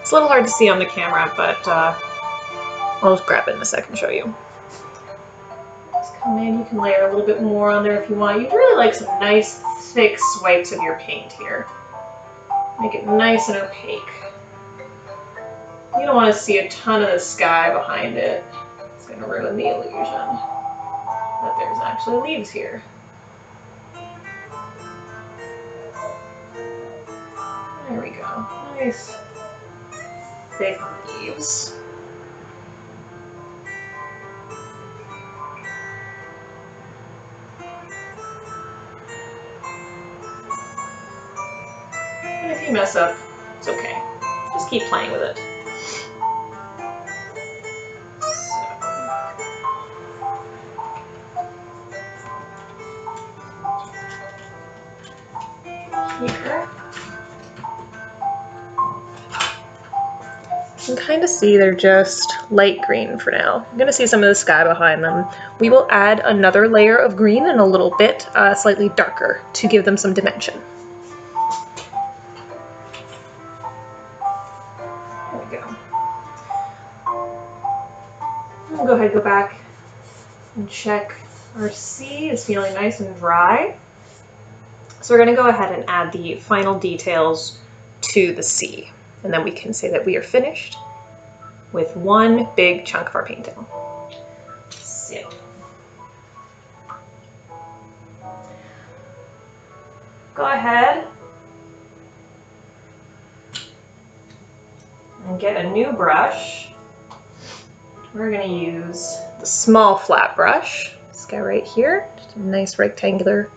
It's a little hard to see on the camera, but I'll just grab it in a second and show you. Just come in, you can layer a little bit more on there if you want. You'd really like some nice thick swipes of your paint here. Make it nice and opaque. You don't want to see a ton of the sky behind it. It's going to ruin the illusion that there's actually leaves here. There we go. Nice thick leaves. And if you mess up, it's okay. Just keep playing with it. Here. You can kind of see they're just light green for now. You're going to see some of the sky behind them. We will add another layer of green in a little bit, slightly darker, to give them some dimension. There we go. We'll go ahead and go back and check our sea is feeling nice and dry. So we're going to go ahead and add the final details to the sea, and then we can say that we are finished with one big chunk of our painting. So, go ahead and get a new brush. We're going to use the small flat brush. This guy right here, just a nice rectangular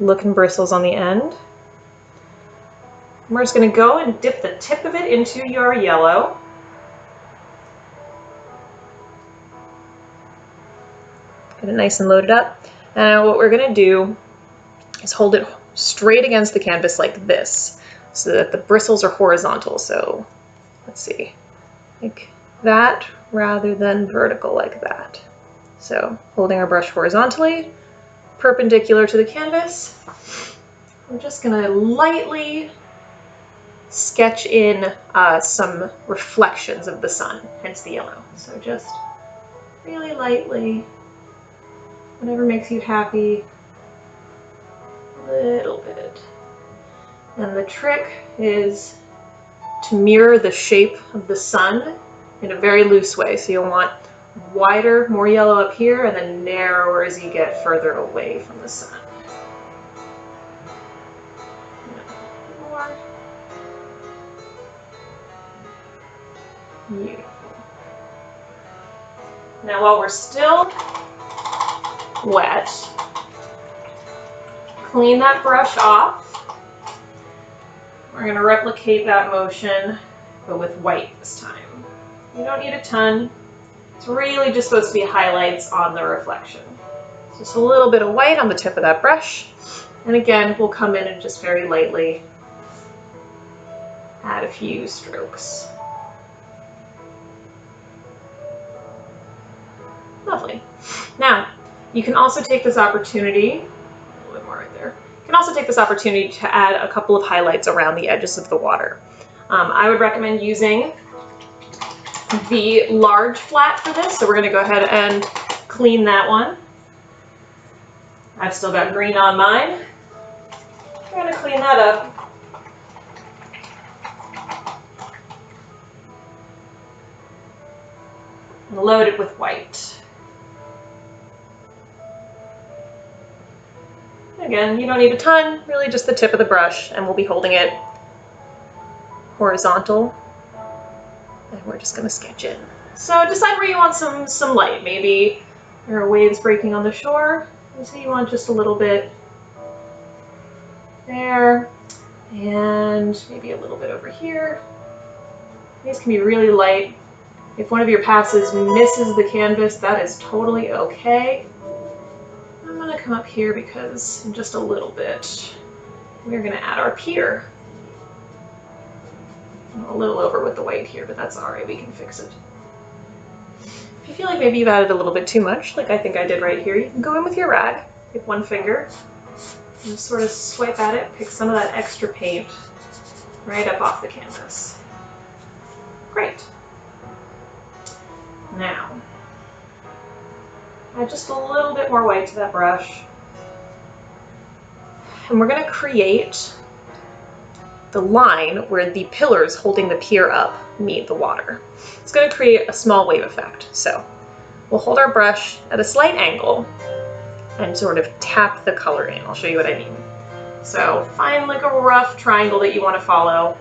looking bristles on the end. We're just going to go and dip the tip of it into your yellow. Get it nice and loaded up. And what we're going to do is hold it straight against the canvas like this, so that the bristles are horizontal. So let's see, like that rather than vertical like that. So holding our brush horizontally, perpendicular to the canvas, we're just going to lightly sketch in some reflections of the sun, hence the yellow. So just really lightly, whatever makes you happy, a little bit. And the trick is to mirror the shape of the sun in a very loose way. So you'll want wider, more yellow up here, and then narrower as you get further away from the sun. More. Beautiful. Now while we're still wet, clean that brush off. We're going to replicate that motion, but with white this time. You don't need a ton. It's really just supposed to be highlights on the reflection. Just a little bit of white on the tip of that brush. And again, we'll come in and just very lightly add a few strokes. Lovely. Now, you can also take this opportunity, a little bit more right there. You can also take this opportunity to add a couple of highlights around the edges of the water. I would recommend using the large flat for this, so we're going to go ahead and clean that one. I've still got green on mine. We're going to clean that up. And load it with white. Again, you don't need a ton, really just the tip of the brush, and we'll be holding it horizontal. And we're just going to sketch in. So decide where you want some light. Maybe there are waves breaking on the shore. So you want just a little bit there, and maybe a little bit over here. These can be really light. If one of your passes misses the canvas, that is totally okay. I'm going to come up here because in just a little bit, we're going to add our pier. I'm a little over with the white here, but that's all right, we can fix it. If you feel like maybe you've added a little bit too much, like I think I did right here, you can go in with your rag, take one finger, and just sort of swipe at it, pick some of that extra paint right up off the canvas. Great. Now, add just a little bit more white to that brush. And we're going to create the line where the pillars holding the pier up meet the water. It's going to create a small wave effect. So we'll hold our brush at a slight angle and sort of tap the color in. I'll show you what I mean. So find like a rough triangle that you want to follow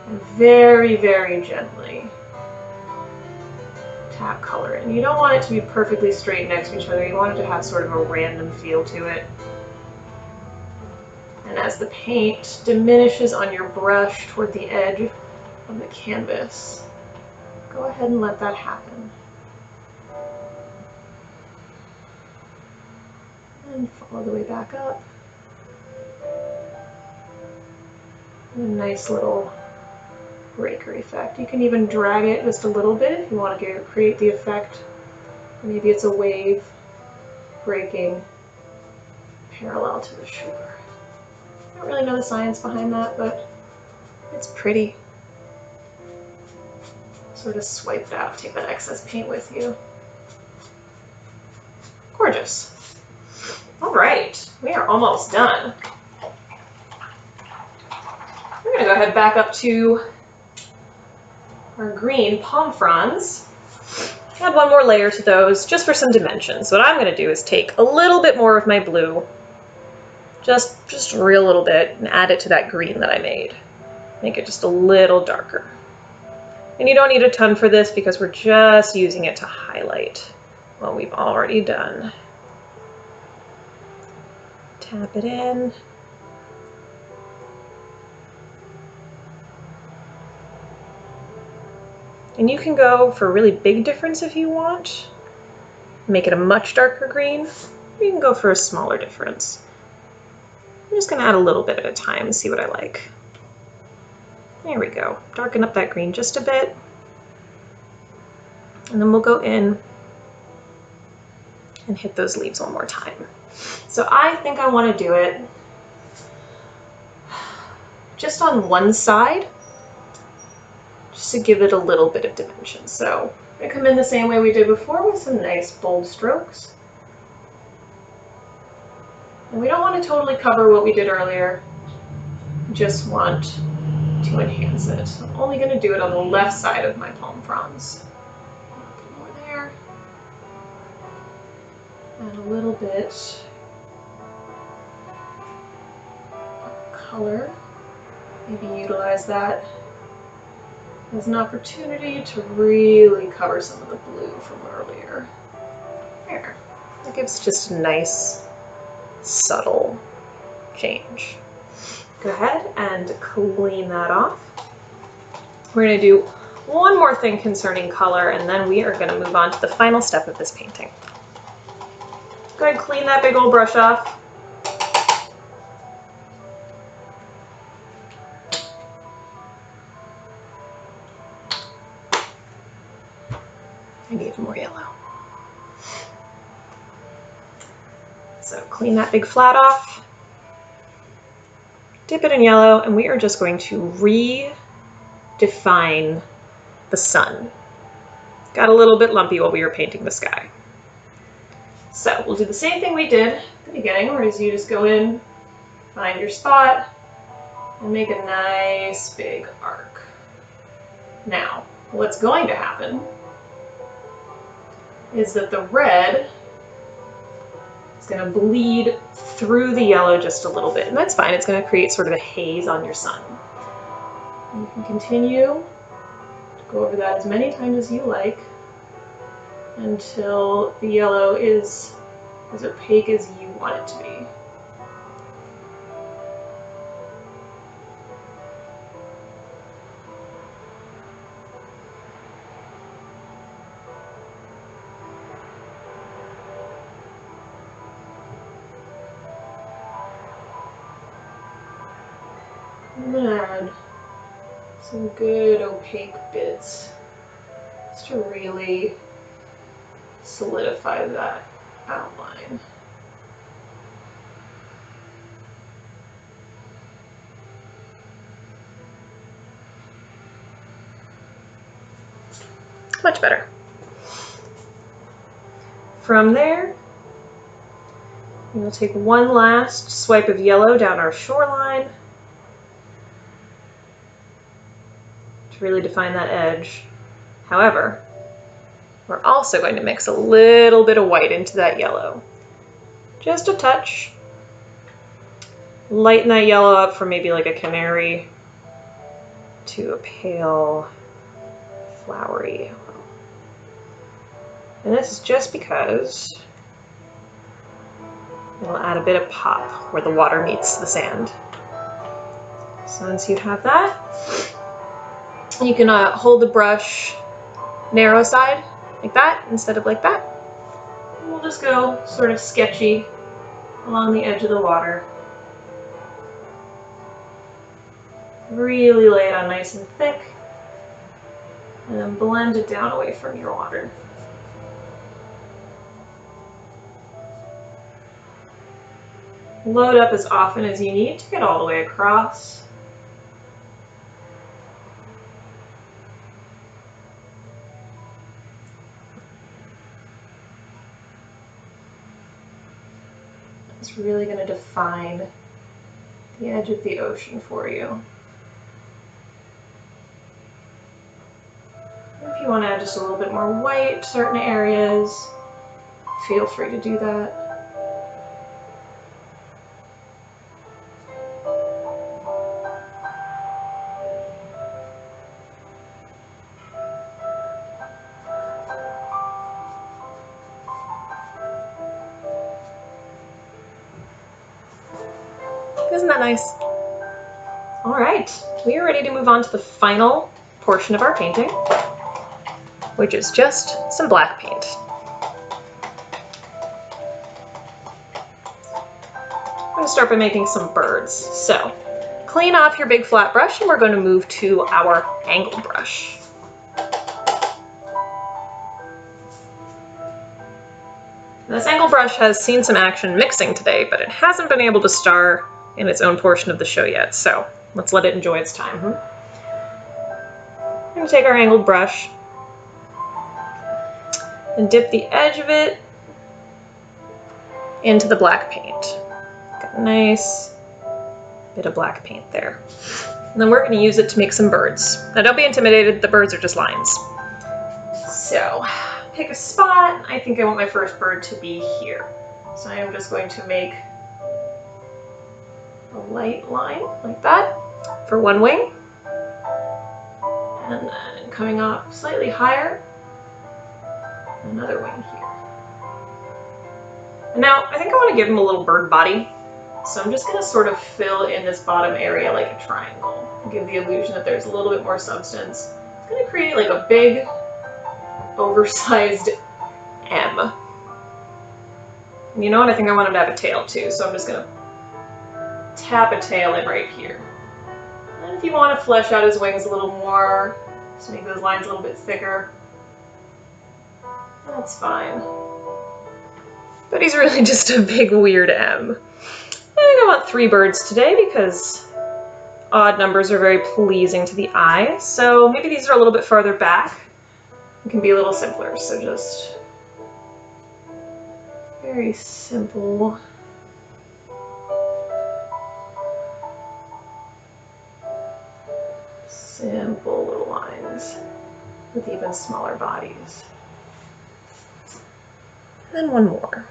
and very, very gently tap color in. You don't want it to be perfectly straight next to each other. You want it to have sort of a random feel to it. And as the paint diminishes on your brush toward the edge of the canvas, go ahead and let that happen. And follow the way back up. And a nice little breaker effect. You can even drag it just a little bit if you want to create the effect. Maybe it's a wave breaking parallel to the shore. I don't really know the science behind that, but it's pretty. Sort of swipe it out, take that excess paint with you. Gorgeous. All right, we are almost done. We're gonna go ahead back up to our green palm fronds. Add one more layer to those just for some dimensions. What I'm gonna do is take a little bit more of my blue, just a real little bit, and add it to that green that I made. Make it just a little darker. And you don't need a ton for this because we're just using it to highlight what we've already done. Tap it in. And you can go for a really big difference if you want. Make it a much darker green. Or you can go for a smaller difference. I'm just going to add a little bit at a time and see what I like. There we go. Darken up that green just a bit. And then we'll go in and hit those leaves one more time. So I think I want to do it just on one side, just to give it a little bit of dimension. So I'm going to come in the same way we did before with some nice bold strokes. And we don't want to totally cover what we did earlier, just want to enhance it. I'm only going to do it on the left side of my palm fronds. More there. And a little bit of color. Maybe utilize that as an opportunity to really cover some of the blue from earlier. There. That gives just a nice, subtle change. Go ahead and clean that off. We're going to do one more thing concerning color, and then we are going to move on to the final step of this painting. Go ahead and clean that big old brush off. I need more yellow. So clean that big flat off, dip it in yellow, and we are just going to redefine the sun. Got a little bit lumpy while we were painting the sky. So we'll do the same thing we did at the beginning, where you just go in, find your spot, and make a nice big arc. Now, what's going to happen is that the red is going to bleed through the yellow just a little bit, and that's fine. It's going to create sort of a haze on your sun. And you can continue to go over that as many times as you like until the yellow is as opaque as you want it to be. I'm going to add some good opaque bits just to really solidify that outline. Much better. From there, we'll take one last swipe of yellow down our shoreline to really define that edge. However, we're also going to mix a little bit of white into that yellow. Just a touch. Lighten that yellow up from maybe like a canary to a pale, flowery yellow. And this is just because it'll add a bit of pop where the water meets the sand. So once you have that, you can hold the brush narrow side like that instead of like that. And we'll just go sort of sketchy along the edge of the water. Really lay it on nice and thick, and then blend it down away from your water. Load up as often as you need to get all the way across. It's really going to define the edge of the ocean for you. If you want to add just a little bit more white to certain areas, feel free to do that. Isn't that nice? All right, we are ready to move on to the final portion of our painting, which is just some black paint. I'm going to start by making some birds. So clean off your big flat brush and we're going to move to our angled brush. This angle brush has seen some action mixing today, but it hasn't been able to star in its own portion of the show yet, so let's let it enjoy its time. We're going to take our angled brush and dip the edge of it into the black paint. Got a nice bit of black paint there. And then we're going to use it to make some birds. Now don't be intimidated, the birds are just lines. So pick a spot. I think I want my first bird to be here. So I am just going to make a light line like that for one wing. And then coming up slightly higher, another wing here. And now I think I want to give him a little bird body. So I'm just going to sort of fill in this bottom area like a triangle. Give the illusion that there's a little bit more substance. It's going to create like a big, oversized M. And you know what? I think I want him to have a tail too, so I'm just going to tap a tail in right here. And if you want to flesh out his wings a little more, just make those lines a little bit thicker, that's fine. But he's really just a big weird M. I think I want 3 birds today because odd numbers are very pleasing to the eye. So maybe these are a little bit farther back. It can be a little simpler. So just very simple. Simple little lines with even smaller bodies. And then one more.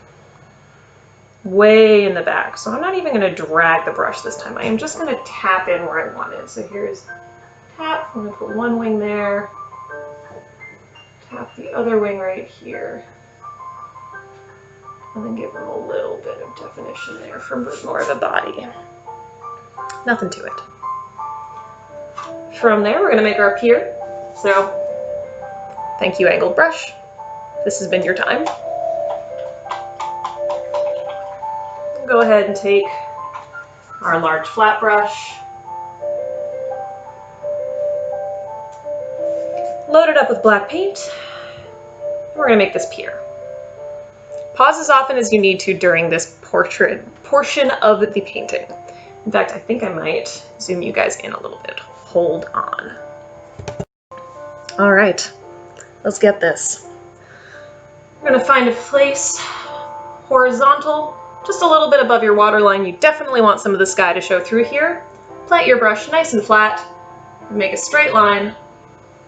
Way in the back. So I'm not even going to drag the brush this time. I am just going to tap in where I want it. So here's tap. I'm going to put one wing there. Tap the other wing right here. And then give them a little bit of definition there for more of a body. Nothing to it. From there, we're going to make our pier. So thank you, angled brush. This has been your time. Go ahead and take our large flat brush, load it up with black paint, and we're going to make this pier. Pause as often as you need to during this portion of the painting. In fact, I think I might zoom you guys in a little bit. Hold on. All right, Let's get this. We're gonna find a place horizontal, just a little bit above your waterline. You definitely want some of the sky to show through here. Plant your brush nice and flat, and make a straight line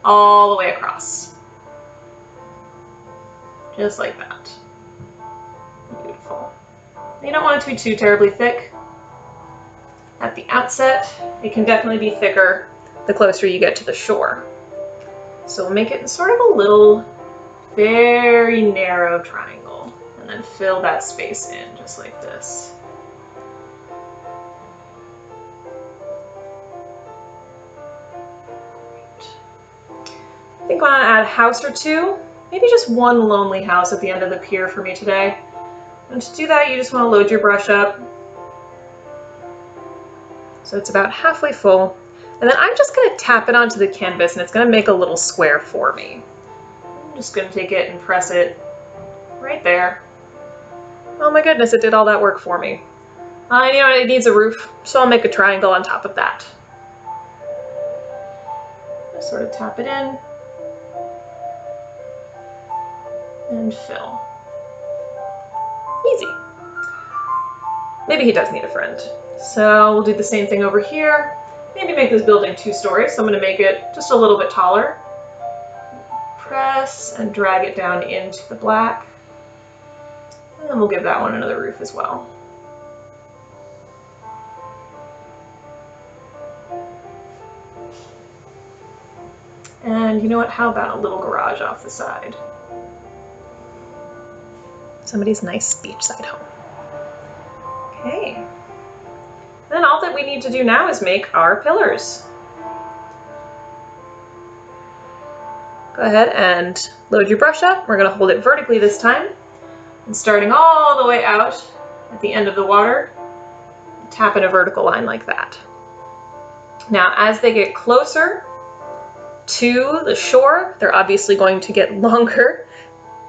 all the way across. Just like that. Beautiful. You don't want it to be too terribly thick. At the outset, it can definitely be thicker the closer you get to the shore. So we'll make it sort of a little, very narrow triangle, and then fill that space in just like this. I think I want to add a house or two, maybe just one lonely house at the end of the pier for me today. And to do that, you just want to load your brush up. So it's about halfway full. And then I'm just going to tap it onto the canvas, and it's going to make a little square for me. I'm just going to take it and press it right there. Oh my goodness, it did all that work for me. You know, it needs a roof, so I'll make a triangle on top of that. Just sort of tap it in and fill. Easy. Maybe he does need a friend. So we'll do the same thing over here. Maybe make this building 2 stories, so I'm going to make it just a little bit taller. Press and drag it down into the black. And then we'll give that one another roof as well. And you know what, how about a little garage off the side? Somebody's nice beachside home. Okay. Then all that we need to do now is make our pillars. Go ahead and load your brush up. We're going to hold it vertically this time. And starting all the way out at the end of the water, tap in a vertical line like that. Now, as they get closer to the shore, they're obviously going to get longer.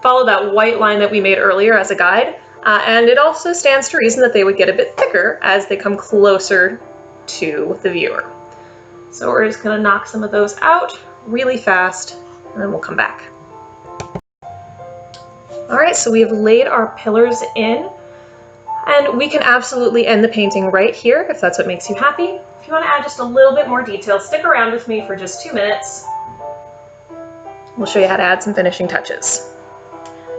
Follow that white line that we made earlier as a guide. And it also stands to reason that they would get a bit thicker as they come closer to the viewer. So we're just going to knock some of those out really fast, and then we'll come back. All right, so we have laid our pillars in, and we can absolutely end the painting right here if that's what makes you happy. If you want to add just a little bit more detail, stick around with me for just 2 minutes. We'll show you how to add some finishing touches.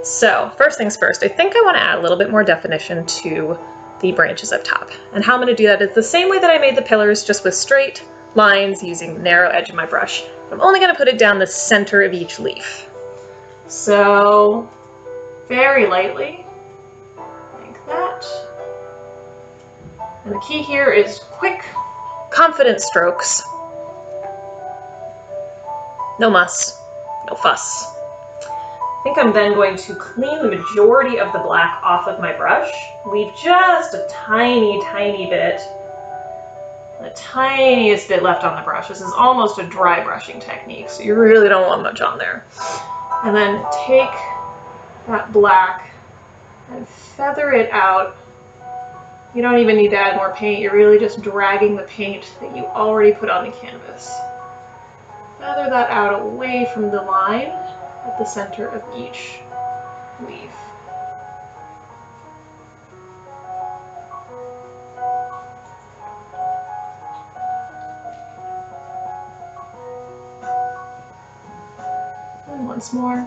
So first things first, I think I want to add a little bit more definition to the branches up top. And how I'm going to do that is the same way that I made the pillars, just with straight lines using the narrow edge of my brush. I'm only going to put it down the center of each leaf. So very lightly, like that. And the key here is quick, confident strokes. No muss, no fuss. I think I'm then going to clean the majority of the black off of my brush, leave just a tiny, tiny bit, the tiniest bit left on the brush. This is almost a dry brushing technique, so you really don't want much on there. And then take that black and feather it out. You don't even need to add more paint, you're really just dragging the paint that you already put on the canvas. Feather that out away from the line at the center of each leaf. And once more.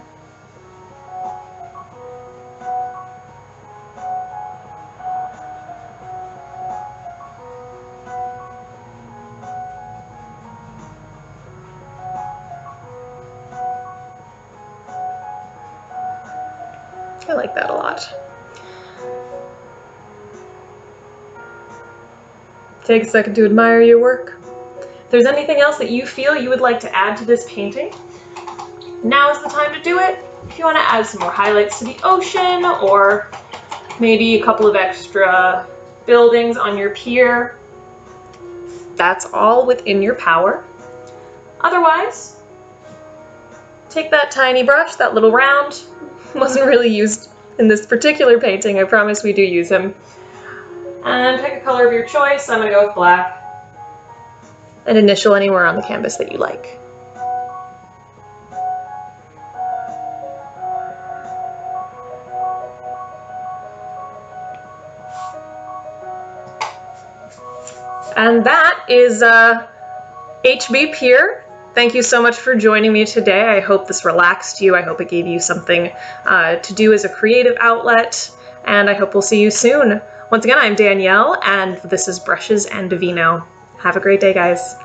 I like that a lot. Take a second to admire your work. If there's anything else that you feel you would like to add to this painting, now is the time to do it. If you want to add some more highlights to the ocean, or maybe a couple of extra buildings on your pier, that's all within your power. Otherwise, take that tiny brush, that little round, wasn't really used in this particular painting, I promise we do use him. And pick a color of your choice. I'm going to go with black. And initial anywhere on the canvas that you like. And that is HB Pier. Thank you so much for joining me today. I hope this relaxed you. I hope it gave you something to do as a creative outlet, and I hope we'll see you soon. Once again, I'm Danielle, and this is Brushes and Vino. Have a great day, guys.